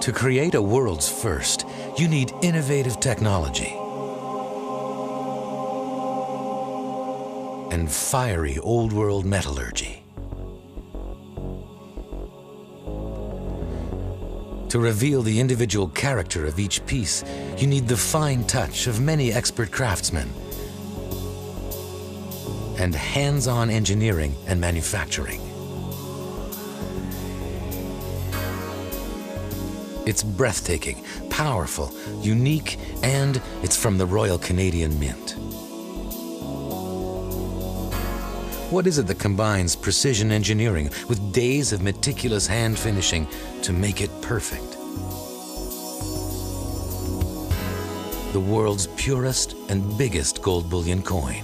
To create a world's first, you need innovative technology and fiery old-world metallurgy. To reveal the individual character of each piece, you need the fine touch of many expert craftsmen and hands-on engineering and manufacturing. It's breathtaking, powerful, unique, and it's from the Royal Canadian Mint. What is it that combines precision engineering with days of meticulous hand finishing to make it perfect? The world's purest and biggest gold bullion coin,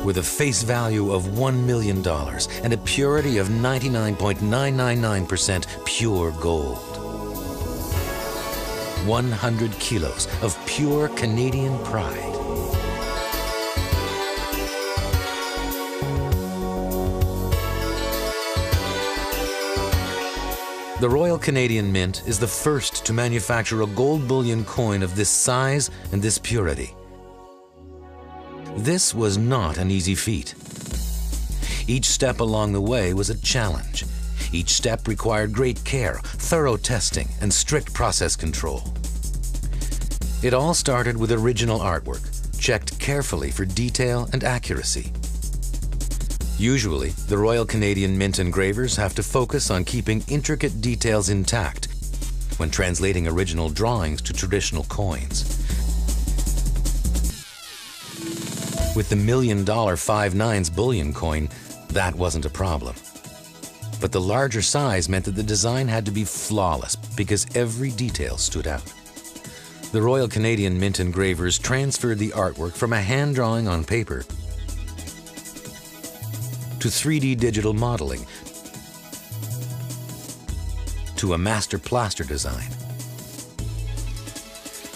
with a face value of $1 million and a purity of 99.999% pure gold. 100 kilos of pure Canadian pride. The Royal Canadian Mint is the first to manufacture a gold bullion coin of this size and this purity. This was not an easy feat. Each step along the way was a challenge. Each step required great care, thorough testing, and strict process control. It all started with original artwork, checked carefully for detail and accuracy. Usually, the Royal Canadian Mint engravers have to focus on keeping intricate details intact when translating original drawings to traditional coins. With the $1 million 5/9 bullion coin, that wasn't a problem. But the larger size meant that the design had to be flawless because every detail stood out. The Royal Canadian Mint engravers transferred the artwork from a hand drawing on paper to 3D digital modeling to a master plaster design.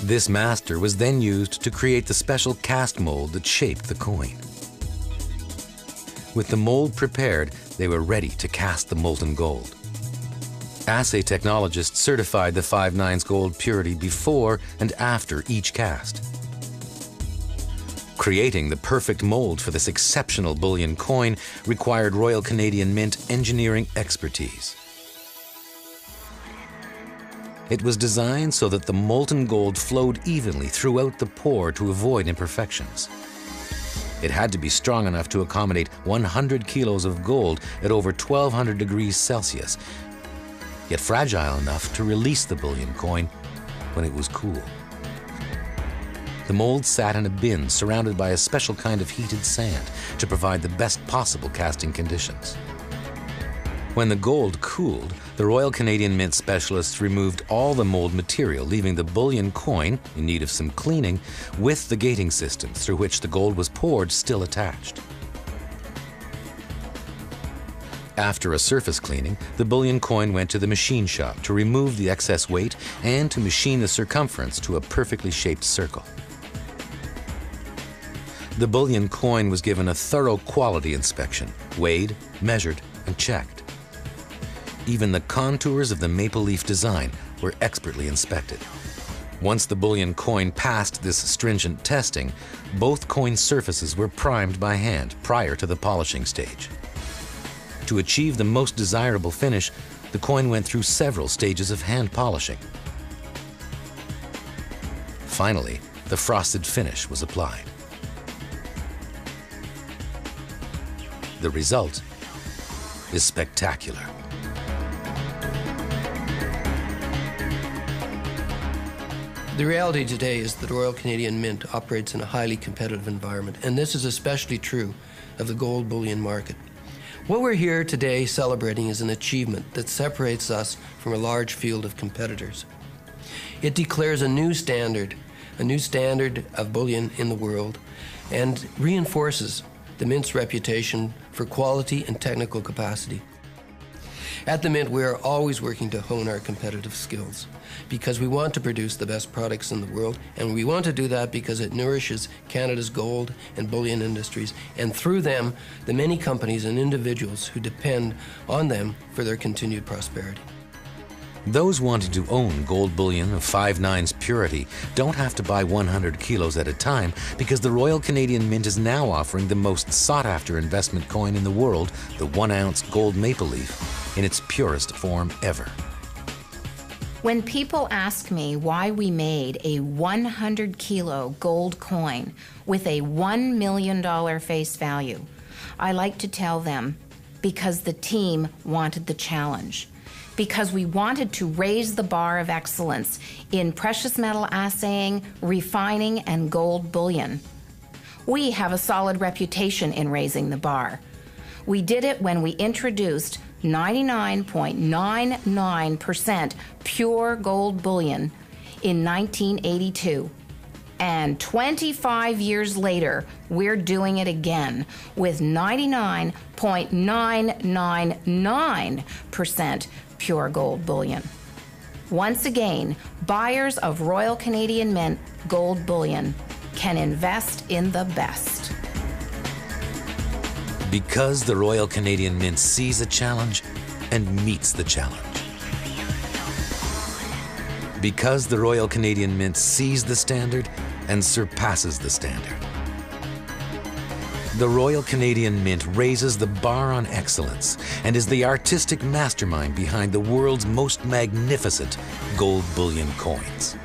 This master was then used to create the special cast mold that shaped the coin. With the mold prepared, they were ready to cast the molten gold. Assay technologists certified the 5/9 gold purity before and after each cast. Creating the perfect mold for this exceptional bullion coin required Royal Canadian Mint engineering expertise. It was designed so that the molten gold flowed evenly throughout the pour to avoid imperfections. It had to be strong enough to accommodate 100 kilos of gold at over 1200 degrees Celsius, yet fragile enough to release the bullion coin when it was cool. The mold sat in a bin surrounded by a special kind of heated sand to provide the best possible casting conditions. When the gold cooled, the Royal Canadian Mint specialists removed all the mold material, leaving the bullion coin, in need of some cleaning, with the gating system through which the gold was poured still attached. After a surface cleaning, the bullion coin went to the machine shop to remove the excess weight and to machine the circumference to a perfectly shaped circle. The bullion coin was given a thorough quality inspection, weighed, measured, and checked. Even the contours of the maple leaf design were expertly inspected. Once the bullion coin passed this stringent testing, both coin surfaces were primed by hand prior to the polishing stage. To achieve the most desirable finish, the coin went through several stages of hand polishing. Finally, the frosted finish was applied. The result is spectacular. The reality today is that the Royal Canadian Mint operates in a highly competitive environment, and this is especially true of the gold bullion market. What we're here today celebrating is an achievement that separates us from a large field of competitors. It declares a new standard of bullion in the world, and reinforces the Mint's reputation for quality and technical capacity. At the Mint, we are always working to hone our competitive skills because we want to produce the best products in the world, and we want to do that because it nourishes Canada's gold and bullion industries, and through them, the many companies and individuals who depend on them for their continued prosperity. Those wanting to own gold bullion of 5/9 purity don't have to buy 100 kilos at a time, because the Royal Canadian Mint is now offering the most sought-after investment coin in the world, the 1-ounce gold maple leaf, in its purest form ever. When people ask me why we made a 100-kilo gold coin with a $1 million face value, I like to tell them, because the team wanted the challenge. Because we wanted to raise the bar of excellence in precious metal assaying, refining, and gold bullion. We have a solid reputation in raising the bar. We did it when we introduced 99.99% pure gold bullion in 1982. And 25 years later, we're doing it again with 99.999% pure gold bullion. Once again, buyers of Royal Canadian Mint gold bullion can invest in the best. Because the Royal Canadian Mint sees a challenge and meets the challenge. Because the Royal Canadian Mint sees the standard and surpasses the standard. The Royal Canadian Mint raises the bar on excellence and is the artistic mastermind behind the world's most magnificent gold bullion coins.